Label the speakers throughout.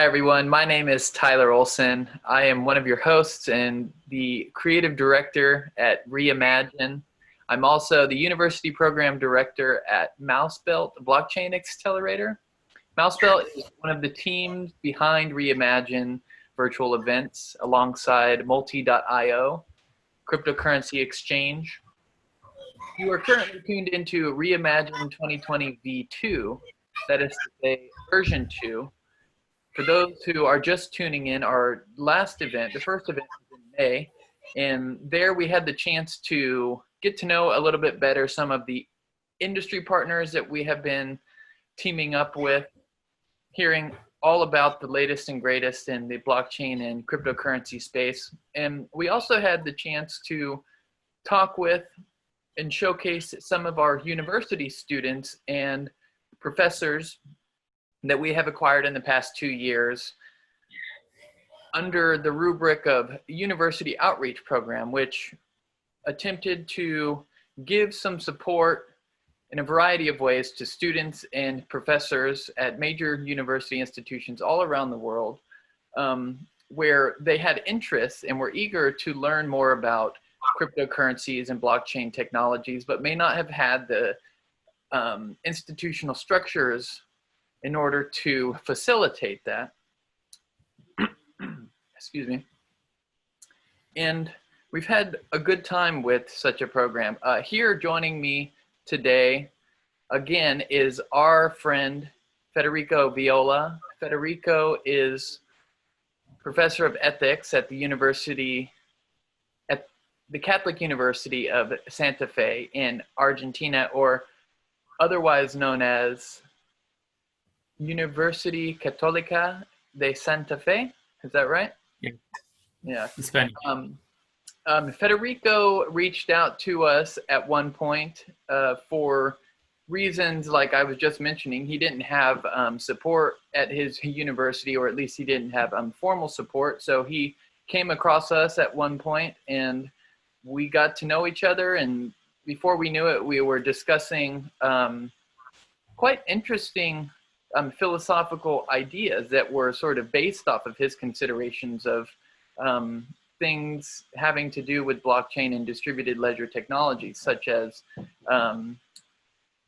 Speaker 1: Hi, everyone. My name is Tyler Olsson. I am one of your hosts and the creative director at REIMAGINE. I'm also the university program director at MouseBelt, a blockchain accelerator. MouseBelt is one of the teams behind REIMAGINE virtual events alongside multi.io, cryptocurrency exchange. You are currently tuned into REIMAGINE 2020 V2, that is to say version 2. For those who are just tuning in, our last event, the first event was in May, and there we had the chance to get to know a little bit better some of the industry partners that we have been teaming up with, hearing all about the latest and greatest in the blockchain and cryptocurrency space. And we also had the chance to talk with and showcase some of our university students and professors that we have acquired in the past 2 years under the rubric of University Outreach Program, which attempted to give some support in a variety of ways to students and professors at major university institutions all around the world, where they had interests and were eager to learn more about cryptocurrencies and blockchain technologies, but may not have had the institutional structures in order to facilitate that. Excuse me. And we've had a good time with such a program. Here joining me today, again, is our friend Federico Viola. Federico is professor of ethics at the Catholic University of Santa Fe in Argentina, or otherwise known as University Católica de Santa Fe. Is that right?
Speaker 2: Yeah.
Speaker 1: Yeah.
Speaker 2: Spanish.
Speaker 1: Federico reached out to us at one point for reasons like I was just mentioning. He didn't have support at his university, or at least he didn't have formal support. So he came across us at one point and we got to know each other. And before we knew it, we were discussing quite interesting philosophical ideas that were sort of based off of his considerations of things having to do with blockchain and distributed ledger technologies, such as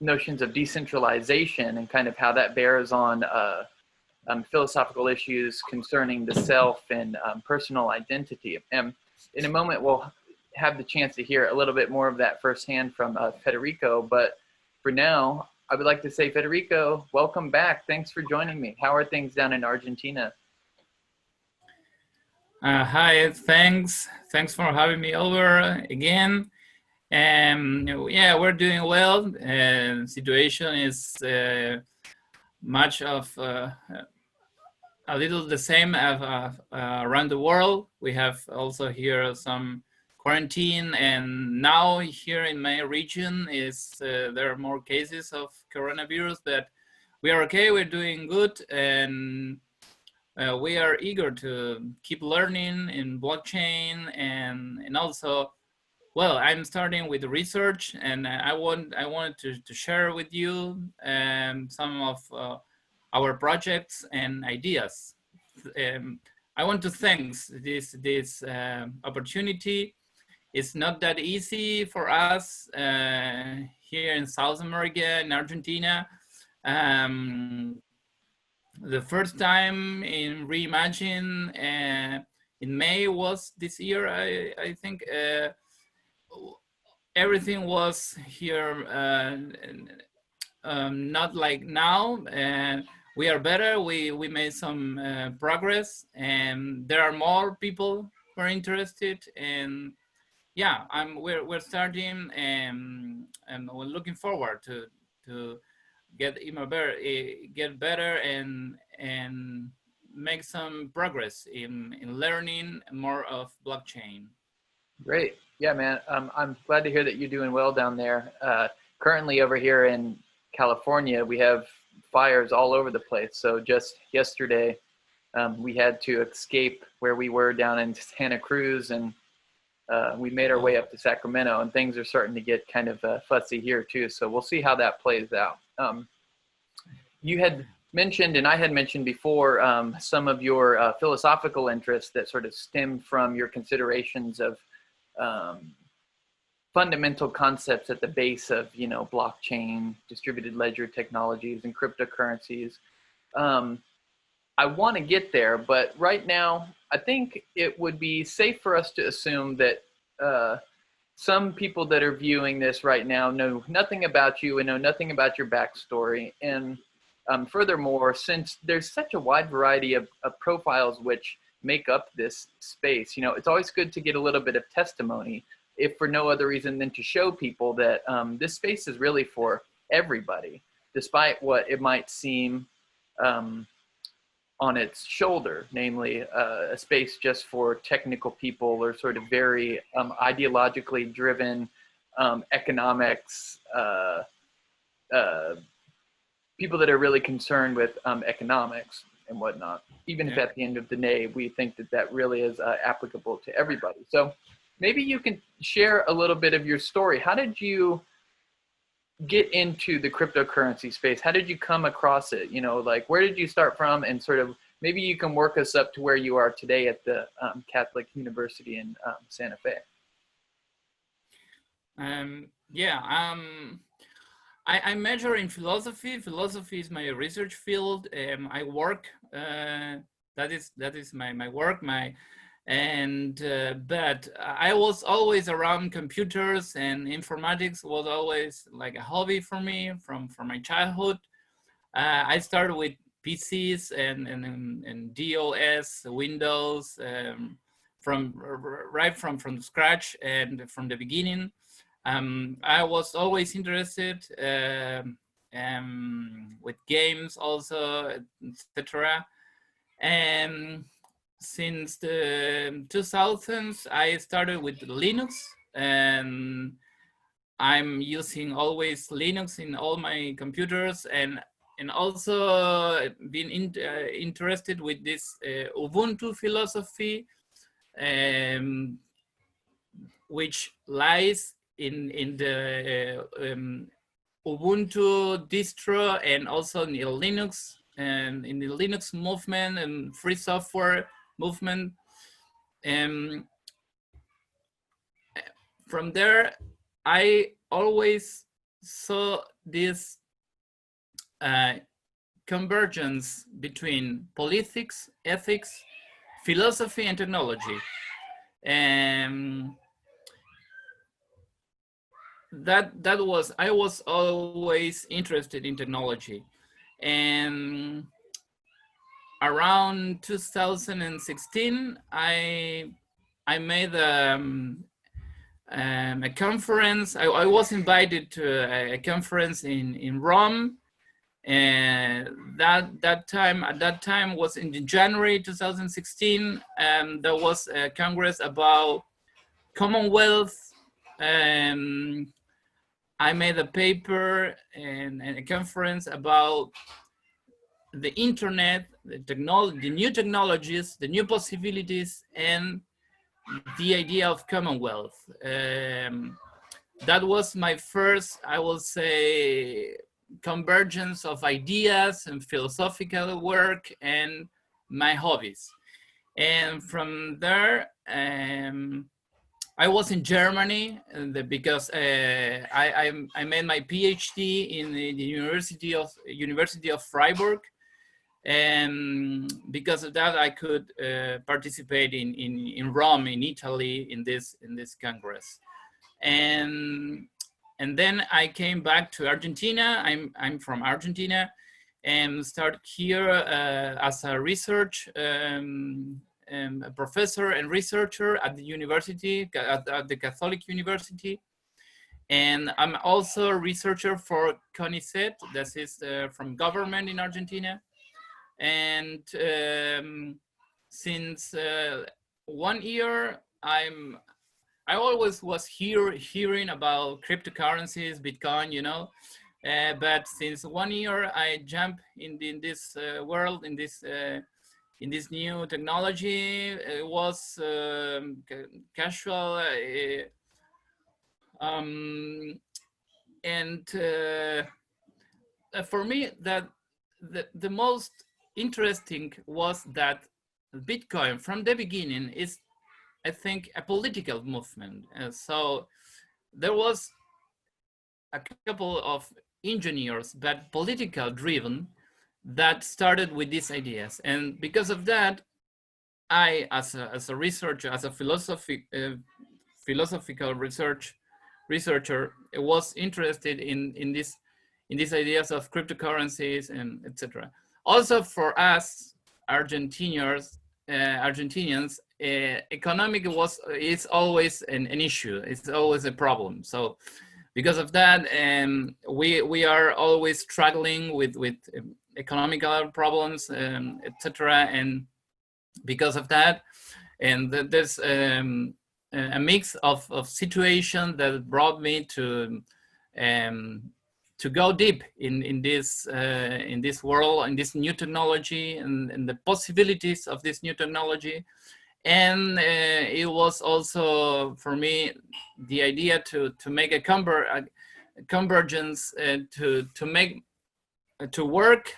Speaker 1: notions of decentralization and kind of how that bears on philosophical issues concerning the self and personal identity. And in a moment, we'll have the chance to hear a little bit more of that firsthand from Federico. But for now, I would like to say, Federico, welcome back. Thanks for joining me. How are things down in Argentina?
Speaker 2: Hi, thanks for having me over again. Yeah, we're doing well. Situation is much of a little the same as around the world. We have also here some quarantine, and now here in my region is there are more cases of coronavirus, but we are okay, we're doing good, and we are eager to keep learning in blockchain, and also, well, I'm starting with research, and I wanted to share with you some of our projects and ideas. I want to thank this opportunity. It's not that easy for us here in South America, in Argentina. The first time in REIMAGINE in May was this year, I think. Everything was here not like now. We are better. We made some progress, and there are more people who are interested. And yeah, we're starting, and we're looking forward to get even better, get better, and make some progress in learning more of blockchain.
Speaker 1: Great. Yeah, man. I'm glad to hear that you're doing well down there. Currently over here in California, we have fires all over the place. So just yesterday, we had to escape where we were down in Santa Cruz, and we made our way up to Sacramento, and things are starting to get kind of fussy here too. So we'll see how that plays out. You had mentioned, and I had mentioned before, some of your philosophical interests that sort of stem from your considerations of fundamental concepts at the base of, you know, blockchain, distributed ledger technologies, and cryptocurrencies. I want to get there, but right now, I think it would be safe for us to assume that some people that are viewing this right now know nothing about you and know nothing about your backstory. And furthermore, since there's such a wide variety of profiles which make up this space, you know, it's always good to get a little bit of testimony, if for no other reason than to show people that this space is really for everybody, despite what it might seem on its shoulder, namely a space just for technical people or sort of very ideologically driven economics, people that are really concerned with economics and whatnot, even if at the end of the day, we think that that really is applicable to everybody. So maybe you can share a little bit of your story. How did you get into the cryptocurrency space? How did you come across it? You know, like, where did you start from? And sort of maybe you can work us up to where you are today at the Catholic University in Santa Fe.
Speaker 2: I major in philosophy. Philosophy is my research field. I work. That is my work. But I was always around computers, and informatics was always like a hobby for me from my childhood. I started with PCs and DOS, Windows, from scratch and from the beginning. I was always interested with games also, etc. And since the 2000s, I started with Linux, and I'm using always Linux in all my computers, and also been interested with this Ubuntu philosophy, which lies in the Ubuntu distro, and also in the Linux, and in the Linux movement and free software movement. From there, I always saw this convergence between politics, ethics, philosophy, and technology. I was always interested in technology. And around 2016, I made a conference. I was invited to a conference in Rome, and at that time was in January 2016, and there was a congress about Commonwealth. I made a paper and a conference about the internet, the new technologies, the new possibilities, and the idea of Commonwealth. That was my first, I will say, convergence of ideas and philosophical work and my hobbies. And from there, I was in Germany because I made my PhD in the University of Freiburg, and because of that, I could participate in Rome, in Italy, in this congress. And then I came back to Argentina. I'm from Argentina, and started here as a research a professor and researcher at the university, at the Catholic University. And I'm also a researcher for CONICET, that is from government in Argentina. And since 1 year, I always was hearing about cryptocurrencies, Bitcoin, you know. But since 1 year, I jump in this world, in this new technology. It was casual, and for me, that the most interesting was that Bitcoin from the beginning is, I think, a political movement. So there was a couple of engineers, but political driven, that started with these ideas. And because of that, I, as a researcher, as a philosophical researcher, was interested in these ideas of cryptocurrencies and etc. Also, for us Argentinians, economic is always an issue. It's always a problem. So because of that, we are always struggling with economical problems, etc. And because of that, and there's a mix of situations that brought me to go deep in this world, in this new technology, and the possibilities of this new technology. And it was also for me the idea to make a convergence, to work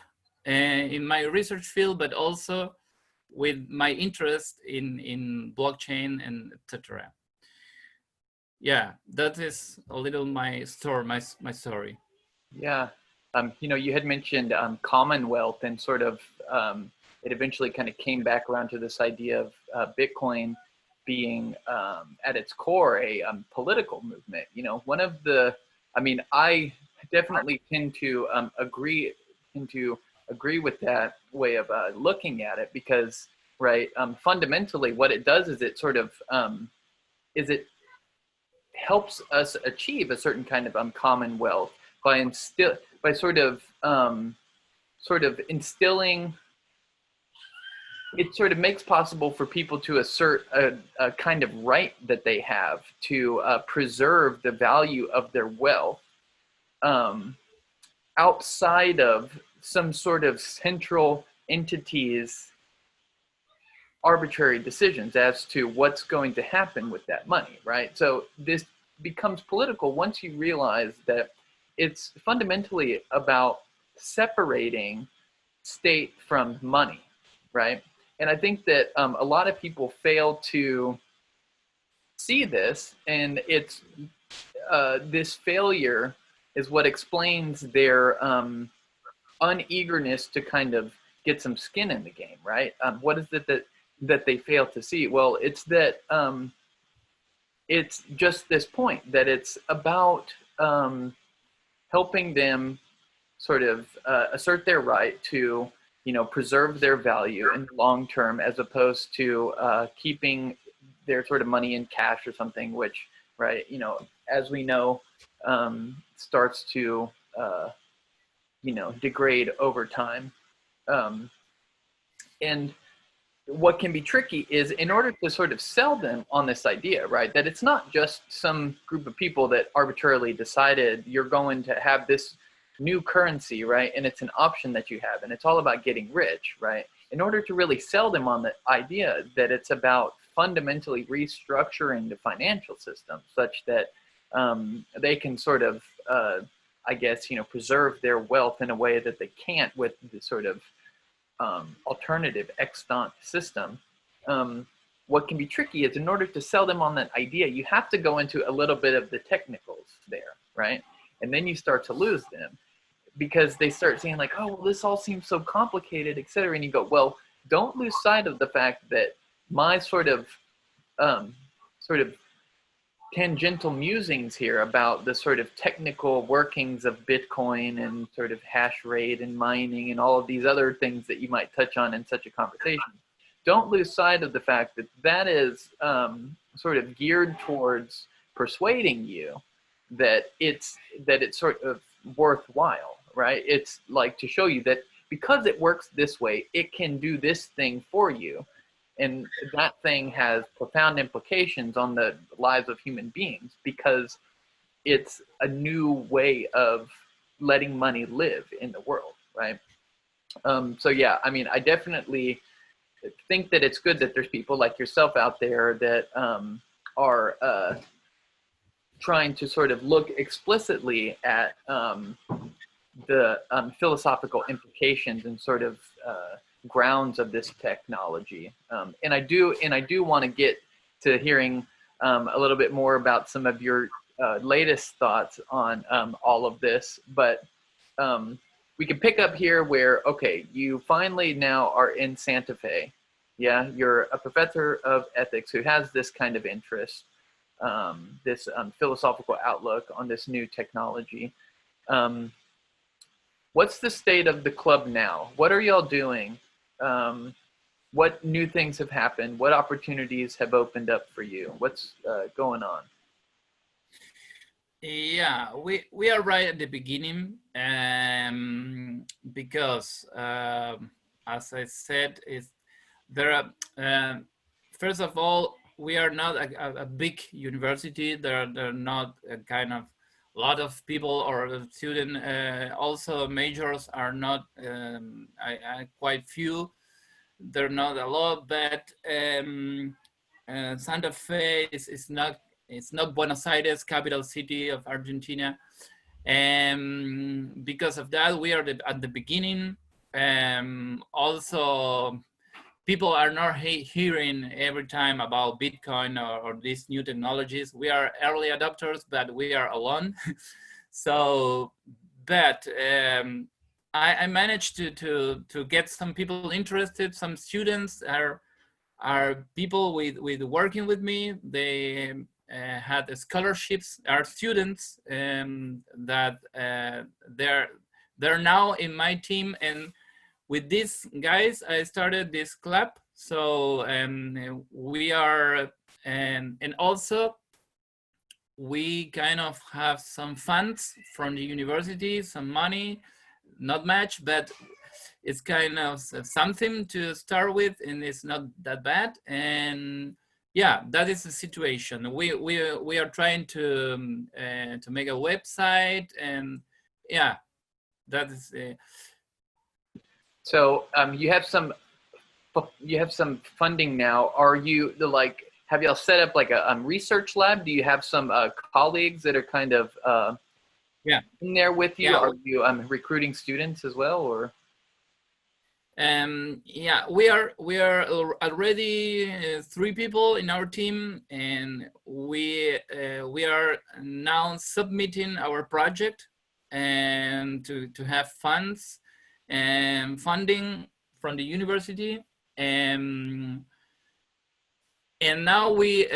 Speaker 2: in my research field, but also with my interest in blockchain and etc. Yeah, that is a little my story, my story.
Speaker 1: Yeah. You had mentioned Commonwealth, and sort of it eventually kind of came back around to this idea of Bitcoin being at its core a political movement. One of the, I definitely tend to agree with that way of looking at it, because right, fundamentally what it does is it sort of it helps us achieve a certain kind of commonwealth by sort of instilling. It sort of makes possible for people to assert a kind of right that they have to preserve the value of their wealth outside of some sort of central entity's arbitrary decisions as to what's going to happen with that money, right? So this becomes political once you realize that it's fundamentally about separating state from money, right? And I think that a lot of people fail to see this, and it's this failure is what explains their uneagerness to kind of get some skin in the game, right? What is it that they fail to see? Well, it's that it's just this point that it's about helping them sort of assert their right to, preserve their value in the long term, as opposed to keeping their sort of money in cash or something, which, right, as we know, starts to, degrade over time. And what can be tricky is, in order to sort of sell them on this idea, right, that it's not just some group of people that arbitrarily decided you're going to have this new currency, right, and it's an option that you have, and it's all about getting rich, right? In order to really sell them on the idea that it's about fundamentally restructuring the financial system such that they can sort of, preserve their wealth in a way that they can't with the sort of alternative extant system. What can be tricky is, in order to sell them on that idea, you have to go into a little bit of the technicals there, right? And then you start to lose them, because they start saying like, oh, well, this all seems so complicated, et cetera. And you go, well, don't lose sight of the fact that my sort of tangential musings here about the sort of technical workings of Bitcoin and sort of hash rate and mining and all of these other things that you might touch on in such a conversation. Don't lose sight of the fact that that is sort of geared towards persuading you that it's sort of worthwhile, right? It's like to show you that because it works this way, it can do this thing for you. And that thing has profound implications on the lives of human beings, because it's a new way of letting money live in the world, right? So yeah, I definitely think that it's good that there's people like yourself out there that are trying to sort of look explicitly at the philosophical implications and sort of grounds of this technology. And I do want to get to hearing a little bit more about some of your latest thoughts on all of this. But we can pick up here where, okay, you finally now are in Santa Fe. Yeah, you're a professor of ethics who has this kind of interest, this philosophical outlook on this new technology. What's the state of the club now? What are y'all doing? What new things have happened? What opportunities have opened up for you? What's going on?
Speaker 2: Yeah, we are right at the beginning, because as I said, there are first of all, we are not a big university. There are not a kind of lot of people or student. Also, majors are not quite few. There are not a lot, but Santa Fe is not. It's not Buenos Aires, capital city of Argentina. And because of that, we are at the beginning. Also, people are not hearing every time about Bitcoin or these new technologies. We are early adopters, but we are alone. So, but I managed to get some people interested. Some students are people with working with me. They had scholarships. Are students that they're now in my team, and with these guys, I started this club. So we are, and also we kind of have some funds from the university, some money, not much, but it's kind of something to start with, and it's not that bad. And yeah, that is the situation. We are trying to make a website, and yeah, that is.
Speaker 1: So you have some funding now. Are you have y'all set up like a research lab? Do you have some colleagues that are kind of
Speaker 2: Yeah,
Speaker 1: in there with you?
Speaker 2: yeah.
Speaker 1: Are you recruiting students as well, or?
Speaker 2: Yeah, we are already 3 people in our team, and we are now submitting our project and to have funds and funding from the university. And now we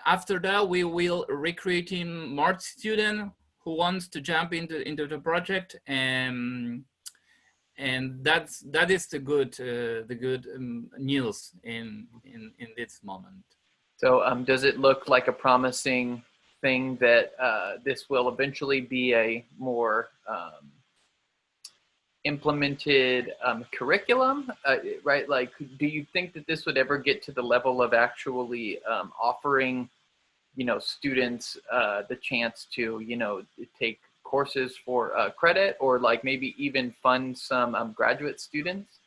Speaker 2: after that we will recruiting more students who wants to jump into the project, and that is the good news in this moment.
Speaker 1: So does it look like a promising thing that this will eventually be a more implemented curriculum, right? Like, do you think that this would ever get to the level of actually offering, students the chance to, take courses for credit, or like maybe even fund some graduate students?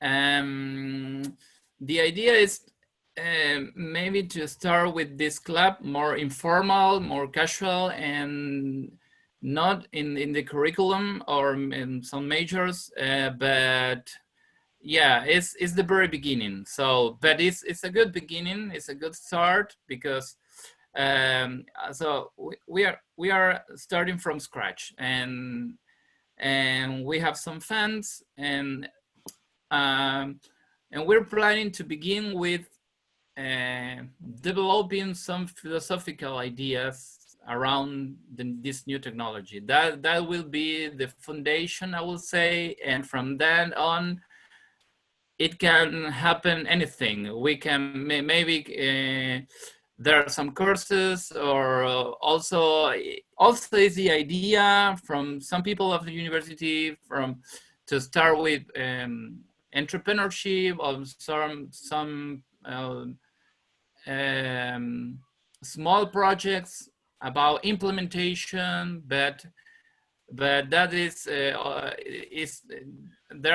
Speaker 2: The idea is maybe to start with this club more informal, more casual, and not in the curriculum or in some majors, but yeah, it's the very beginning. So, but it's a good beginning. It's a good start, because so we are starting from scratch, and we have some funds, and we're planning to begin with developing some philosophical ideas around this new technology. That will be the foundation, I will say, and from then on, it can happen anything. We can maybe there are some courses, or also is the idea from some people of the university to start with entrepreneurship, or some small projects about implementation, but that is there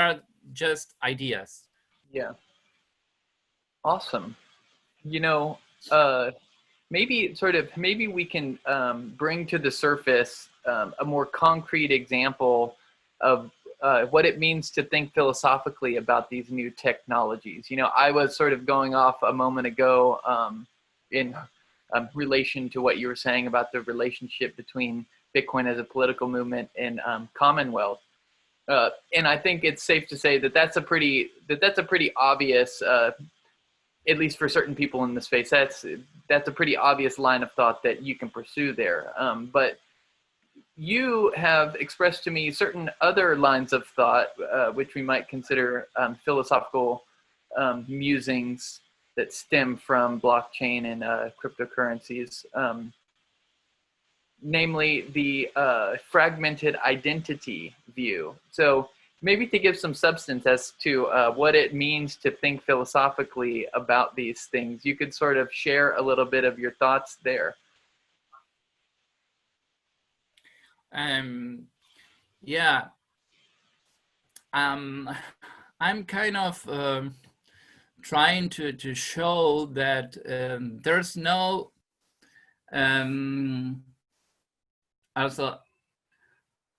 Speaker 2: are just ideas.
Speaker 1: Yeah. Awesome. You know, uh, maybe we can bring to the surface a more concrete example of what it means to think philosophically about these new technologies. You know, I was sort of going off a moment ago in relation to what you were saying about the relationship between Bitcoin as a political movement and Commonwealth. And I think it's safe to say that that's a pretty obvious, at least for certain people in the space, that's a pretty obvious line of thought that you can pursue there. But you have expressed to me certain other lines of thought, which we might consider philosophical musings that stem from blockchain and cryptocurrencies, namely the fragmented identity view. So maybe to give some substance as to what it means to think philosophically about these things, you could sort of share a little bit of your thoughts there.
Speaker 2: Yeah, I'm kind of trying to show that there's no also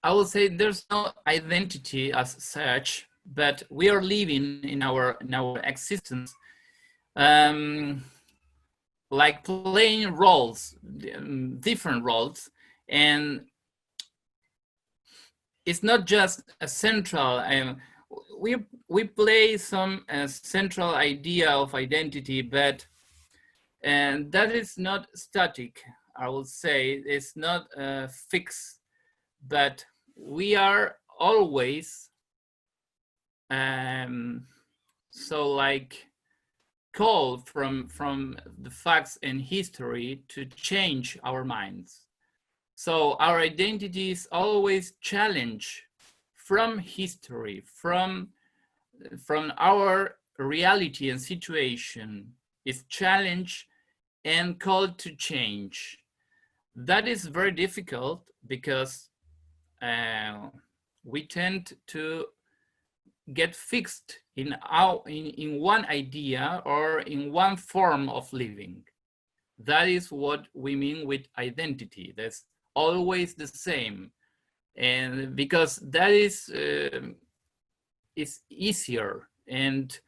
Speaker 2: I would say there's no identity as such, but we are living in our existence like playing roles, different roles, and it's not just a central. We play some central idea of identity, but and that is not static. I would say it's not fixed, but we are always so like called from the facts and history to change our minds. So our identity is always challenged from history, from our reality and situation is challenged and called to change. That is very difficult because we tend to get fixed in one idea or in one form of living. That is what we mean with identity. That's always the same, and because that is easier, and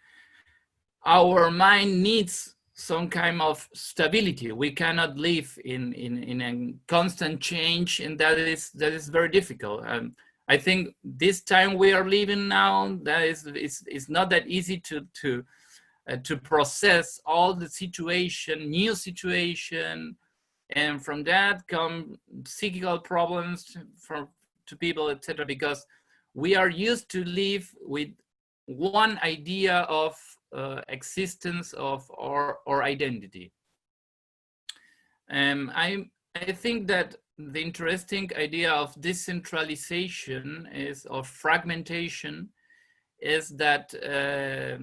Speaker 2: our mind needs some kind of stability. We cannot live in a constant change, and that is very difficult. I think this time we are living now, that is not that easy to process all the new situation, and from that come psychical problems to people, etc. Because we are used to live with one idea of existence of or identity. I think that the interesting idea of decentralization of fragmentation is that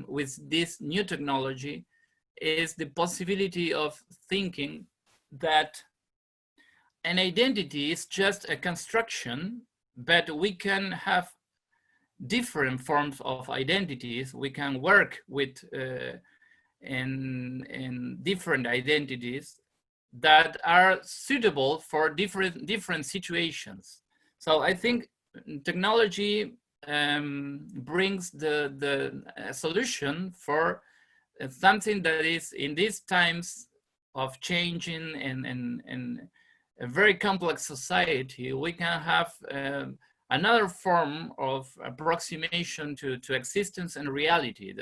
Speaker 2: with this new technology is the possibility of thinking that an identity is just a construction, but we can have different forms of identities. We can work with in different identities that are suitable for different situations. So I think technology brings the solution for something that is in these times of changing and a very complex society. We can have another form of approximation to existence and reality,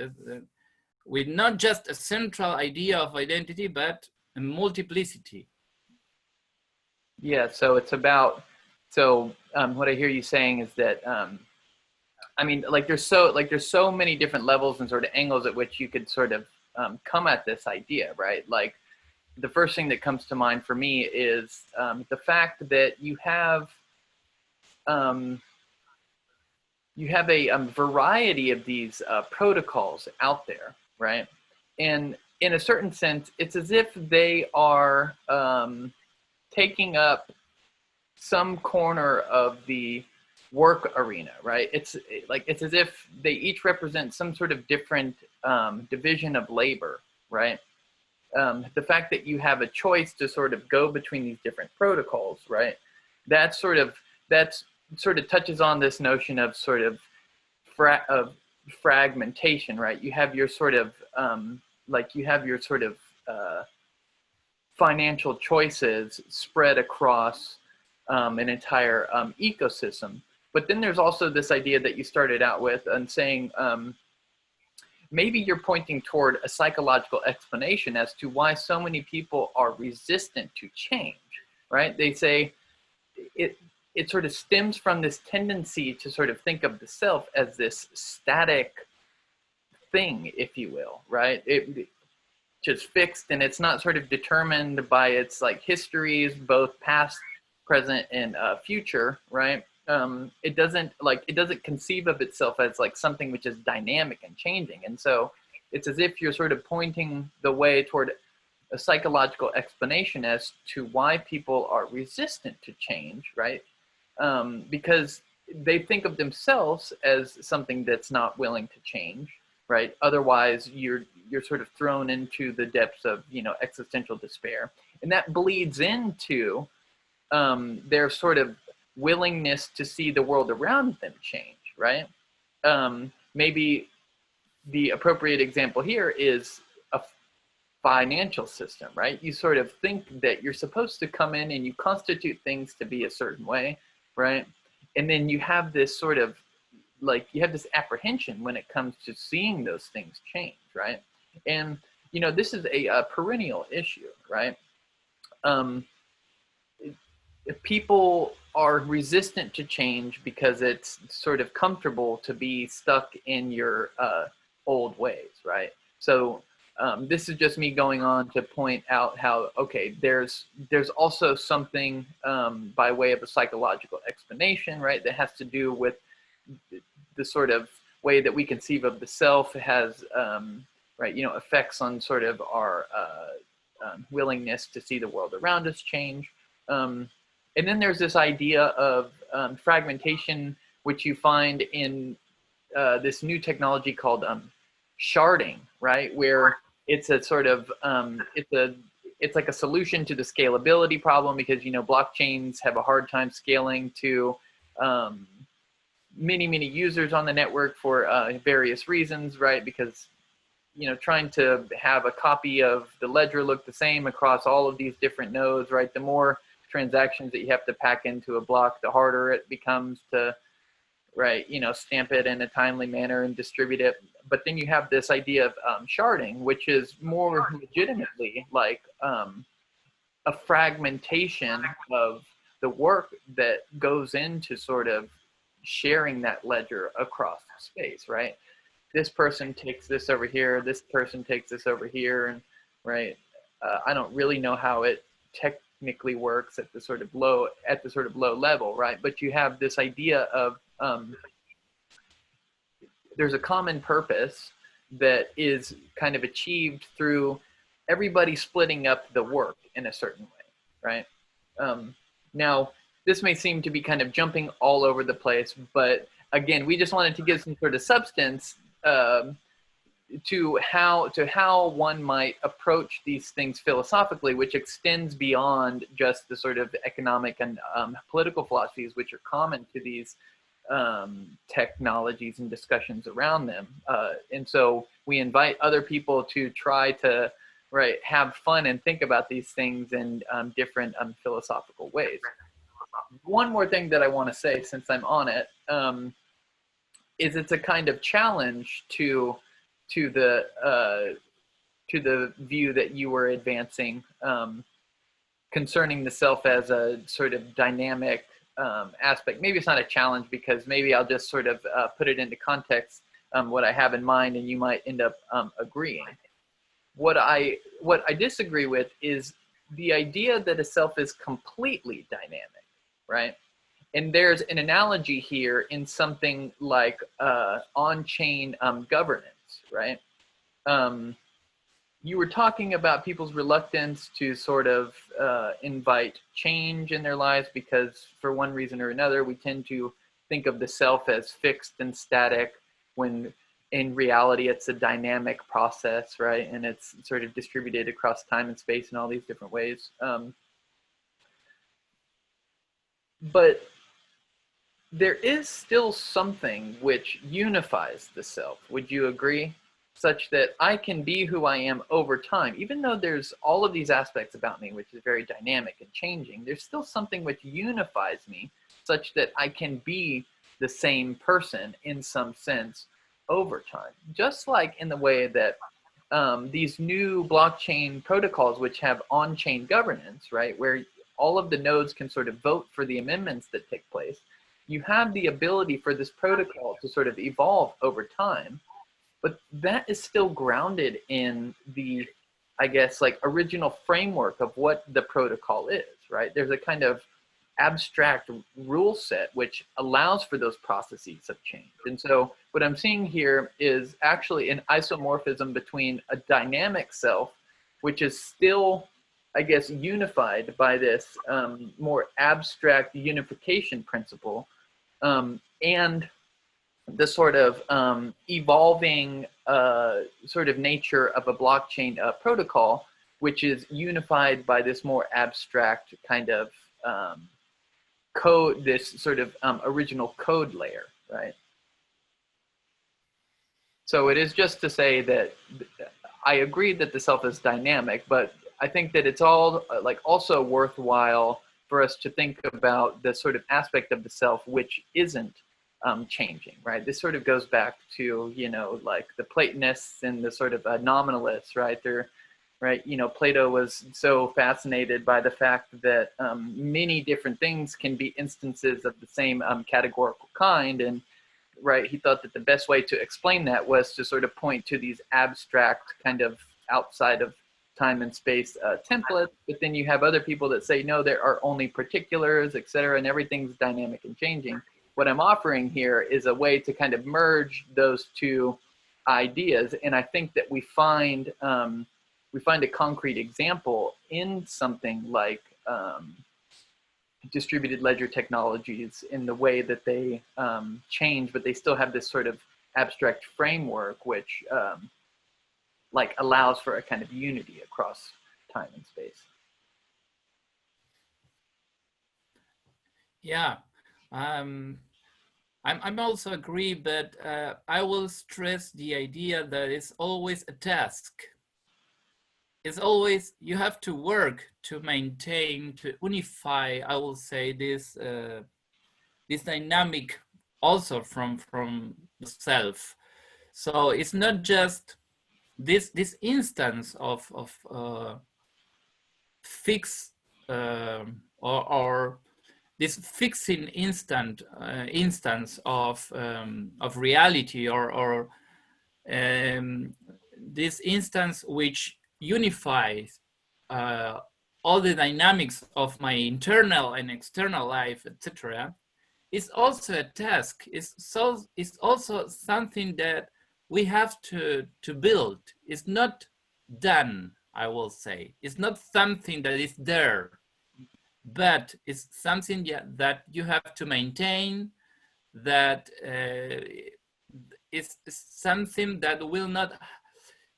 Speaker 2: with not just a central idea of identity, but a multiplicity.
Speaker 1: Yeah, so it's about, what I hear you saying is that, I mean, there's so many different levels and sort of angles at which you could sort of come at this idea, right? Like, the first thing that comes to mind for me is the fact that you have a variety of these protocols out there, right? And in a certain sense, it's as if they are taking up some corner of the work arena, right? It's as if they each represent some sort of different division of labor, right? the fact that you have a choice to sort of go between these different protocols, right? That sort of touches on this notion of sort of fragmentation, right? You have your sort of financial choices spread across an entire ecosystem. But then there's also this idea that you started out with and saying maybe you're pointing toward a psychological explanation as to why so many people are resistant to change, right? They say it sort of stems from this tendency to sort of think of the self as this static thing, if you will, right? It just fixed, and it's not sort of determined by its like histories, both past, present, and future, right? It doesn't conceive of itself as like something which is dynamic and changing, and so it's as if you're sort of pointing the way toward a psychological explanation as to why people are resistant to change, right? Because they think of themselves as something that's not willing to change, right? Otherwise, you're sort of thrown into the depths of, you know, existential despair, and that bleeds into their sort of willingness to see the world around them change, right? Maybe the appropriate example here is a financial system, right? You sort of think that you're supposed to come in and you constitute things to be a certain way, right? And then you have this sort of like, you have this apprehension when it comes to seeing those things change, right? And, you know, this is a perennial issue, right? If people are resistant to change because it's sort of comfortable to be stuck in your old ways, right? So this is just me going on to point out how, okay, there's also something by way of a psychological explanation, right, that has to do with the sort of way that we conceive of the self has, right, you know, effects on sort of our willingness to see the world around us change. And then there's this idea of fragmentation, which you find in this new technology called sharding, right? Where it's a sort of, it's like a solution to the scalability problem, because, you know, blockchains have a hard time scaling to many users on the network for various reasons, right? Because, you know, trying to have a copy of the ledger look the same across all of these different nodes, right? The more transactions that you have to pack into a block, the harder it becomes to, right, you know, stamp it in a timely manner and distribute it. But then you have this idea of sharding, which is more legitimately like a fragmentation of the work that goes into sort of sharing that ledger across space, right? This person takes this over here, this person takes this over here, and right, I don't really know how it technically works at the sort of low level, right? But you have this idea of there's a common purpose that is kind of achieved through everybody splitting up the work in a certain way, right? Now, this may seem to be kind of jumping all over the place, but again, we just wanted to give some sort of substance to how one might approach these things philosophically, which extends beyond just the sort of economic and political philosophies which are common to these technologies and discussions around them. And so we invite other people to try to, right, have fun and think about these things in different philosophical ways. One more thing that I want to say, since I'm on it, is it's a kind of challenge to the view that you were advancing concerning the self as a sort of dynamic aspect. Maybe it's not a challenge, because maybe I'll just sort of put it into context what I have in mind, and you might end up agreeing. What I disagree with is the idea that a self is completely dynamic, right? And there's an analogy here in something like on-chain governance, right? You were talking about people's reluctance to sort of invite change in their lives because, for one reason or another, we tend to think of the self as fixed and static, when in reality, it's a dynamic process, right? And it's sort of distributed across time and space in all these different ways. But there is still something which unifies the self. Would you agree? Such that I can be who I am over time, even though there's all of these aspects about me, which is very dynamic and changing, there's still something which unifies me such that I can be the same person in some sense over time. Just like in the way that these new blockchain protocols, which have on-chain governance, right, where all of the nodes can sort of vote for the amendments that take place, you have the ability for this protocol to sort of evolve over time, but that is still grounded in the, I guess, like original framework of what the protocol is, right? There's a kind of abstract rule set which allows for those processes of change. And so what I'm seeing here is actually an isomorphism between a dynamic self, which is still, I guess, unified by this more abstract unification principle, and the sort of evolving sort of nature of a blockchain protocol, which is unified by this more abstract kind of code, this sort of original code layer, right? So it is just to say that I agree that the self is dynamic, but I think that it's all like also worthwhile for us to think about the sort of aspect of the self which isn't changing, right? This sort of goes back to, you know, like the Platonists and the sort of nominalists, right? They're, right, you know, Plato was so fascinated by the fact that many different things can be instances of the same categorical kind, and right, he thought that the best way to explain that was to sort of point to these abstract kind of outside of time and space templates, but then you have other people that say, no, there are only particulars, et cetera, and everything's dynamic and changing. What I'm offering here is a way to kind of merge those two ideas, and I think that we find a concrete example in something like distributed ledger technologies in the way that they change, but they still have this sort of abstract framework which like allows for a kind of unity across time and space.
Speaker 2: Yeah, I'm also agree, but I will stress the idea that it's always a task. It's always, you have to work to maintain, to unify, I will say, this this dynamic also from the self. So it's not just this instance of fix or this fixing instance of reality, or this instance which unifies all the dynamics of my internal and external life, etc., is also a task. It's also something that we have to build. It's not done, I will say. It's not something that is there, but it's something that you have to maintain, that is something that will not,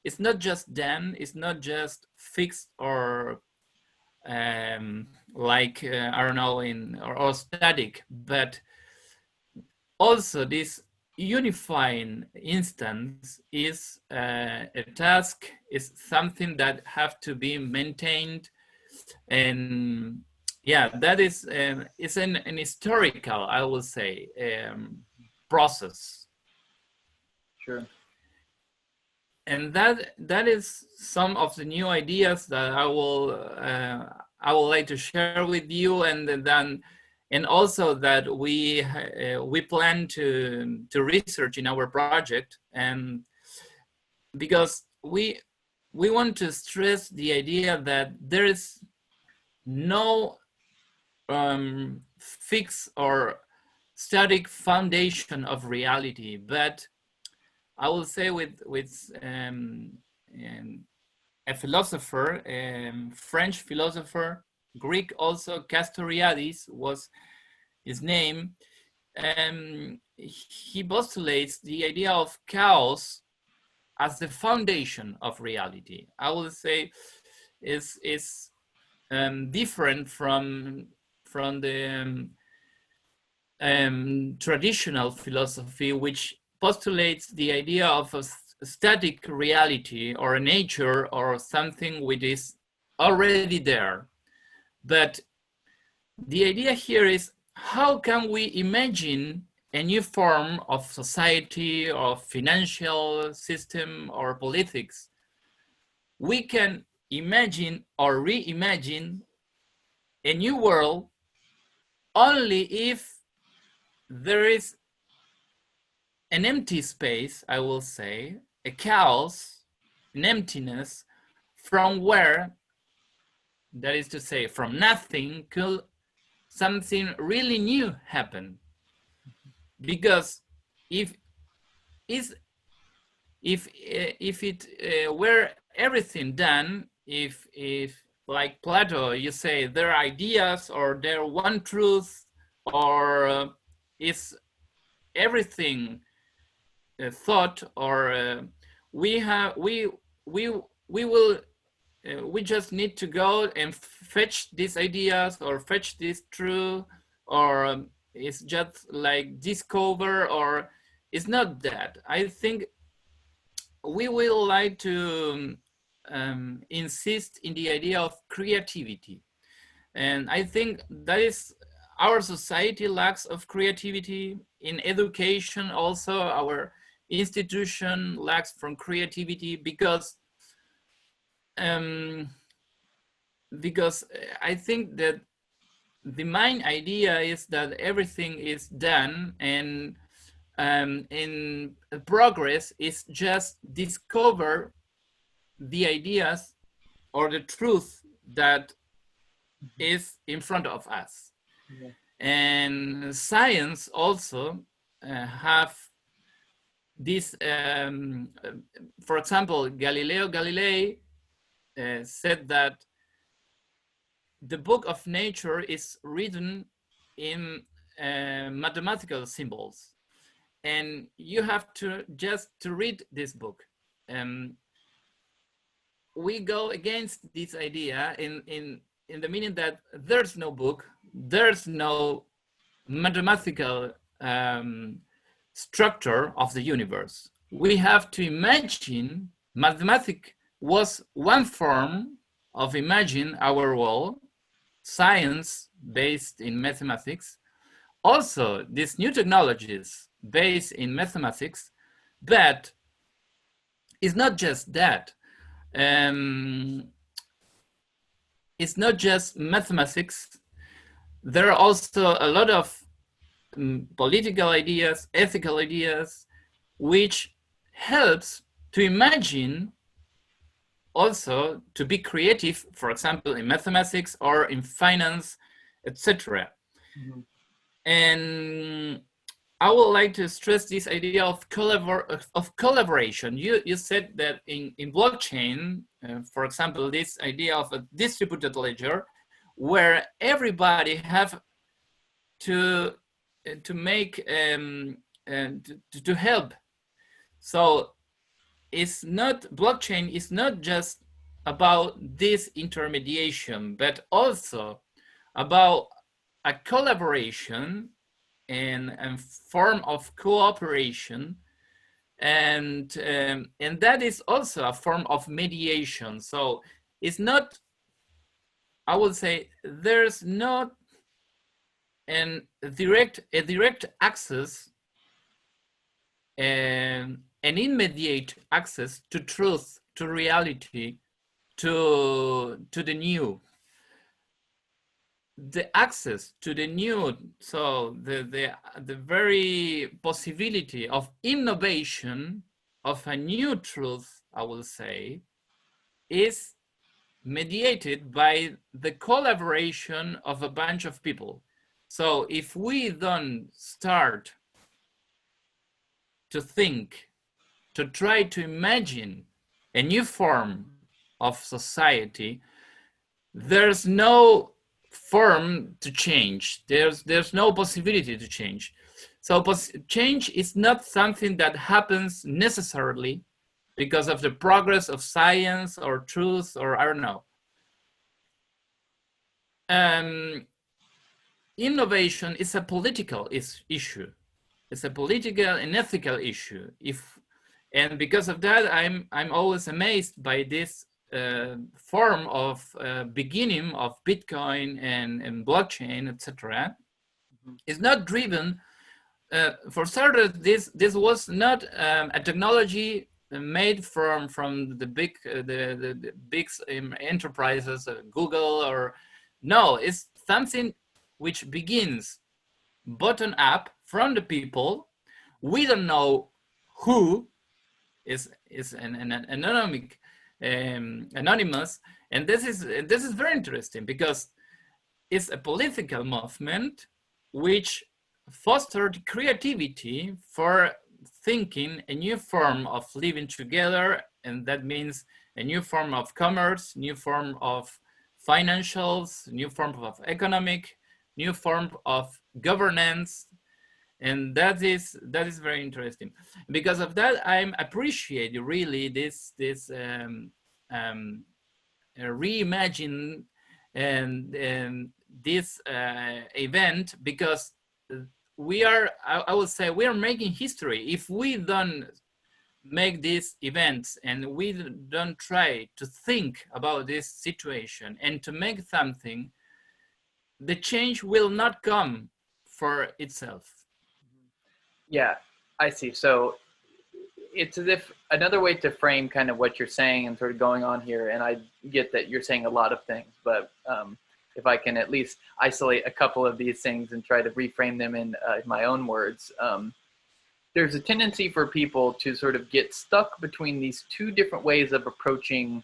Speaker 2: it's not just done, it's not just fixed or like, I don't know, or static, but also this unifying instance is a task, is something that have to be maintained. And yeah, that is it's an historical, I will say, process.
Speaker 1: Sure.
Speaker 2: And that is some of the new ideas that I would like to share with you, and also that we plan to research in our project, and because we want to stress the idea that there is no fixed or static foundation of reality, but I will say with a philosopher, French philosopher, Greek also, Castoriadis was his name. he postulates the idea of chaos as the foundation of reality. I would say is different from the traditional philosophy, which postulates the idea of a static reality or a nature or something which is already there. But the idea here is, how can we imagine a new form of society or financial system or politics? We can imagine or reimagine a new world only if there is an empty space, I will say, a chaos, an emptiness, from where, that is to say, from nothing, could something really new happen. Because if it were everything done, if like Plato, you say there are ideas or there one truth, or is everything thought, or we will we just need to go and fetch these ideas or fetch this truth, or it's just like discover, or it's not that. I think we will like to insist in the idea of creativity. And I think that is, our society lacks of creativity. In education also, our institution lacks from creativity, because I think that the main idea is that everything is done, and in progress is just discover the ideas or the truth that is in front of us.
Speaker 1: Yeah.
Speaker 2: And science also have this, for example, Galileo Galilei said that the book of nature is written in mathematical symbols, and you have to just to read this book. We go against this idea in the meaning that there's no book, there's no mathematical structure of the universe. We have to imagine. Mathematics was one form of imagine our world, science based in mathematics, also these new technologies based in mathematics, but it's not just that. It's not just mathematics. There are also a lot of political ideas, ethical ideas, which helps to imagine, also to be creative, for example, in mathematics or in finance, etc. Mm-hmm. And I would like to stress this idea of collaboration. You said that in blockchain, for example, this idea of a distributed ledger, where everybody have to make to help. So it's not, blockchain is not just about this intermediation, but also about a collaboration and form of cooperation, and that is also a form of mediation. So it's not, I would say, there's not a direct access and an immediate access to truth, to reality, to the new. The access to the new, so the very possibility of innovation of a new truth, I will say, is mediated by the collaboration of a bunch of people. So if we don't start to think, to try to imagine a new form of society, there's no form to change. There's no possibility to change. So change is not something that happens necessarily because of the progress of science or truth, or I don't know. Innovation is a political issue. It's a political and ethical issue. And because of that, I'm always amazed by this form of beginning of Bitcoin and blockchain, etc. It's not driven. For starters, this was not a technology made from the big enterprises, Google, or no. It's something which begins bottom up from the people. We don't know who is an anonymous, and this is very interesting because it's a political movement which fostered creativity for thinking a new form of living together, and that means a new form of commerce, new form of financials, new form of economic, new form of governance, and that is very interesting. Because of that, I'm appreciating really this reimagine and this event, because we are, I would say, we are making history if we don't make these events and we don't try to think about this situation and to make something. The change will not come for itself.
Speaker 1: Yeah, I see. So it's as if another way to frame kind of what you're saying and sort of going on here, and I get that you're saying a lot of things, but if I can at least isolate a couple of these things and try to reframe them in my own words, there's a tendency for people to sort of get stuck between these two different ways of approaching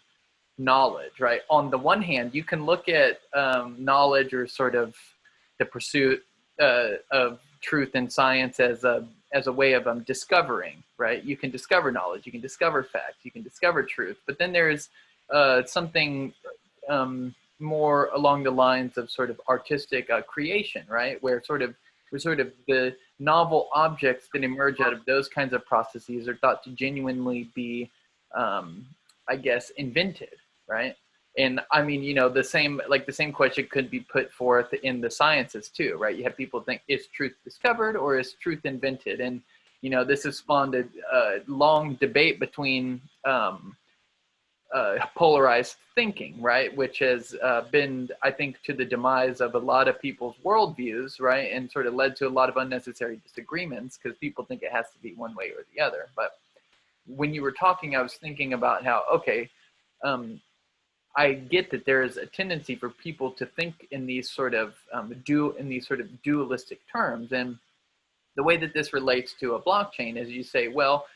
Speaker 1: knowledge, right? On the one hand, you can look at knowledge, or sort of the pursuit of truth and science, as a way of discovering, right? You can discover knowledge, you can discover facts, you can discover truth, but then there's something more along the lines of sort of artistic creation, right? Where sort of the novel objects that emerge out of those kinds of processes are thought to genuinely be, I guess, invented, right? And I mean, you know, the same question could be put forth in the sciences too, right? You have people think, is truth discovered or is truth invented? And, you know, this has spawned a long debate between polarized thinking, right? Which has been, I think, to the demise of a lot of people's worldviews, right? And sort of led to a lot of unnecessary disagreements because people think it has to be one way or the other. But when you were talking, I was thinking about how, okay, I get that there is a tendency for people to think in these sort of dualistic terms, and the way that this relates to a blockchain is you say, well,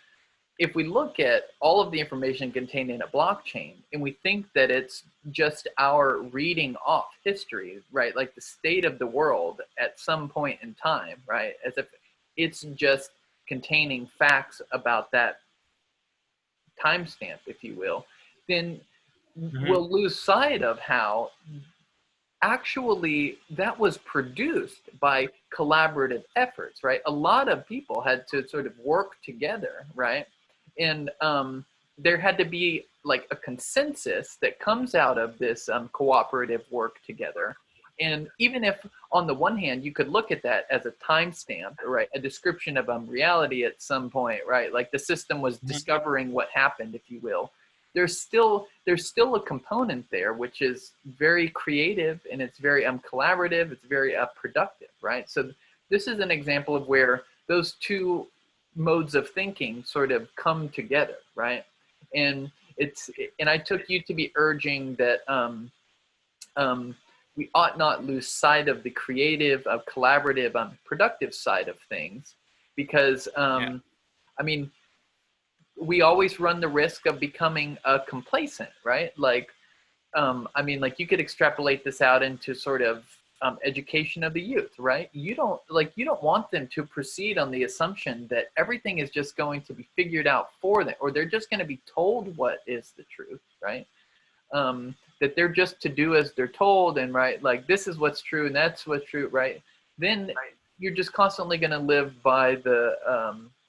Speaker 1: if we look at all of the information contained in a blockchain and we think that it's just our reading off history, right, like the state of the world at some point in time, right, as if it's just containing facts about that timestamp, if you will, then we'll lose sight of how actually that was produced by collaborative efforts, right? A lot of people had to sort of work together, right? And there had to be like a consensus that comes out of this cooperative work together. And even if on the one hand, you could look at that as a timestamp, right? A description of reality at some point, right? Like the system was discovering what happened, if you will. There's still a component there which is very creative and it's very collaborative, it's very productive, right? So this is an example of where those two modes of thinking sort of come together, right? And I took you to be urging that we ought not lose sight of the creative, collaborative, productive side of things, because I mean, we always run the risk of becoming complacent, right? Like, I mean, like you could extrapolate this out into sort of education of the youth, right? You don't want them to proceed on the assumption that everything is just going to be figured out for them, or they're just going to be told what is the truth, right? That they're just to do as they're told, and right, like this is what's true and that's what's true, right? Then you're just constantly going to live by the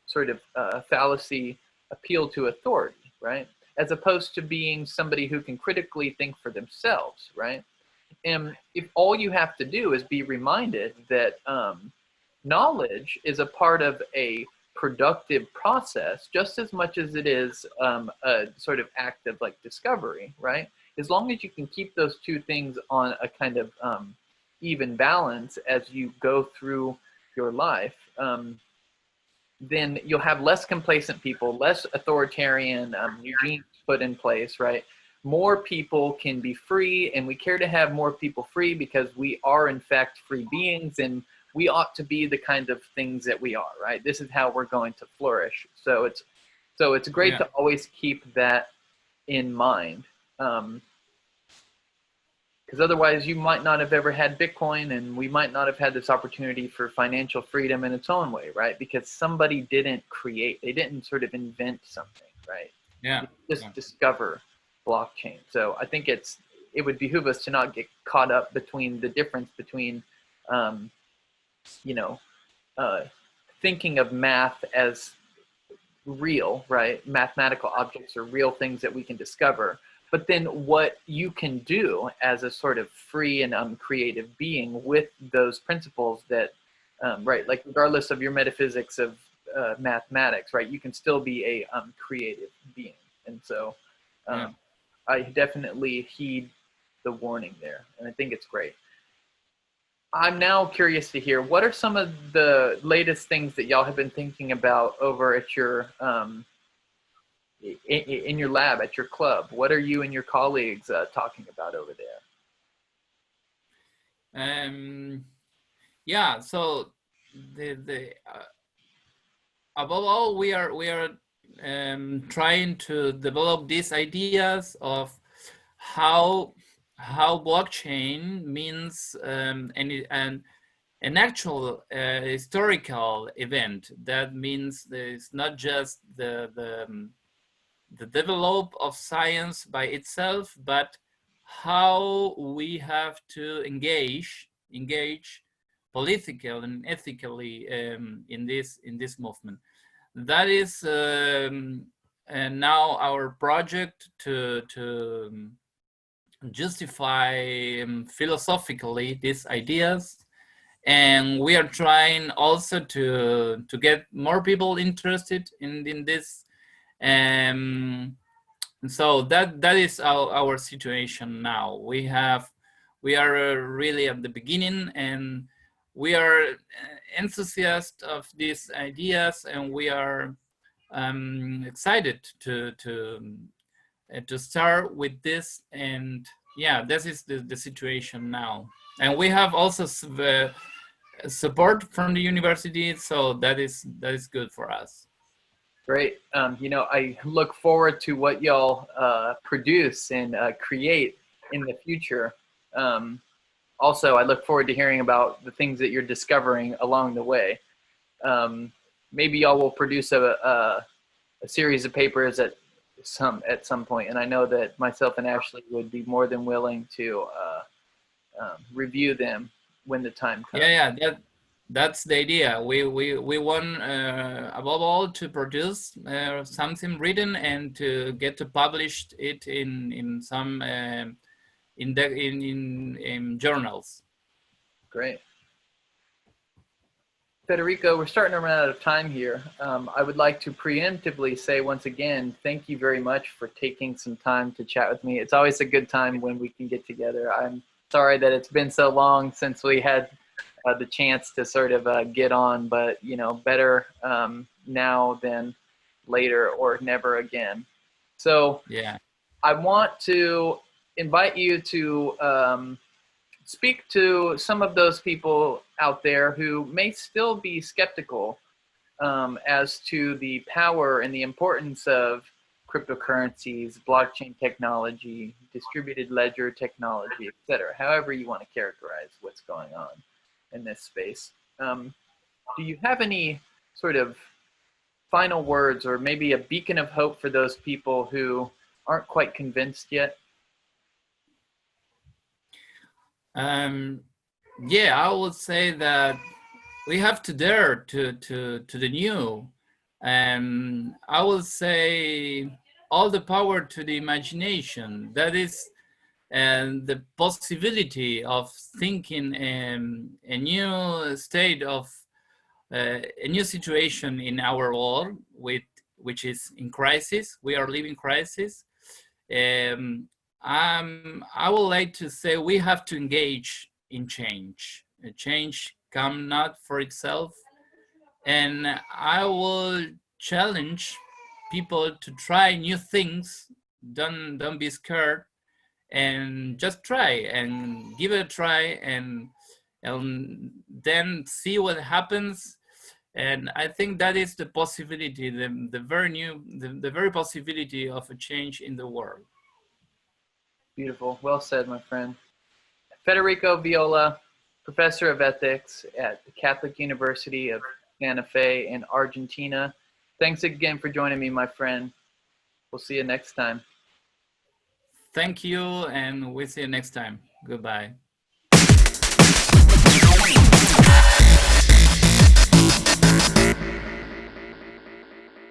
Speaker 1: sort of fallacy appeal to authority, right? As opposed to being somebody who can critically think for themselves, right? And if all you have to do is be reminded that knowledge is a part of a productive process just as much as it is a sort of act of like discovery, right? As long as you can keep those two things on a kind of even balance as you go through your life, then you'll have less complacent people, less authoritarian regimes put in place, right? More people can be free, and we care to have more people free because we are in fact free beings, and we ought to be the kind of things that we are, right? This is how we're going to flourish. So it's great to always keep that in mind. Because otherwise you might not have ever had Bitcoin, and we might not have had this opportunity for financial freedom in its own way, right? Because somebody didn't create, they didn't sort of invent something, right?
Speaker 2: Yeah.
Speaker 1: They just discover blockchain. So I think it would behoove us to not get caught up between the difference between, thinking of math as real, right? Mathematical objects are real things that we can discover. But then what you can do as a sort of free and creative being with those principles that, right, like regardless of your metaphysics of mathematics, right, you can still be a creative being. And so I definitely heed the warning there, and I think it's great. I'm now curious to hear, what are some of the latest things that y'all have been thinking about over at your in your lab, at your club? What are you and your colleagues talking about over there?
Speaker 2: Yeah. So above all, we are trying to develop these ideas of how blockchain means an actual historical event. That means it's not just the develop of science by itself, but how we have to engage political and ethically in this movement. That is now our project to justify philosophically these ideas, and we are trying also to get more people interested in this. So that is our situation now. We are really at the beginning, and we are enthusiastic of these ideas, and we are excited to start with this. And yeah, this is the situation now, and we have also support from the university, so that is good for us.
Speaker 1: Great. I look forward to what y'all produce and create in the future. Also, I look forward to hearing about the things that you're discovering along the way. Maybe y'all will produce a series of papers at some point, and I know that myself and Ashley would be more than willing to review them when the time comes.
Speaker 2: Yeah, that's the idea. We want above all to produce something written and to get to publish it in some in journals.
Speaker 1: Great. Federico, we're starting to run out of time here. I would like to preemptively say once again, thank you very much for taking some time to chat with me. It's always a good time when we can get together. I'm sorry that it's been so long since we had the chance to sort of get on, but better now than later, or never again. So
Speaker 2: yeah,
Speaker 1: I want to invite you to speak to some of those people out there who may still be skeptical as to the power and the importance of cryptocurrencies, blockchain technology, distributed ledger technology, etc. However you want to characterize what's going on in this space. Do you have any sort of final words, or maybe a beacon of hope for those people who aren't quite convinced yet?
Speaker 2: Yeah, I would say that we have to dare to the new. I will say all the power to the imagination. That is the possibility of thinking a new state of a new situation in our world, which is in crisis. We are living crisis. I would like to say we have to engage in change. Change come not for itself. And I will challenge people to try new things. Don't be scared, and just try and give it a try, and then see what happens. And I think that is the possibility, the very possibility of a change in the world.
Speaker 1: Beautiful. Well said, my friend. Federico Viola, professor of ethics at the Catholic University of Santa Fe in Argentina. Thanks again for joining me, my friend. We'll see you next time.
Speaker 2: Thank you, and we'll see you next time. Goodbye.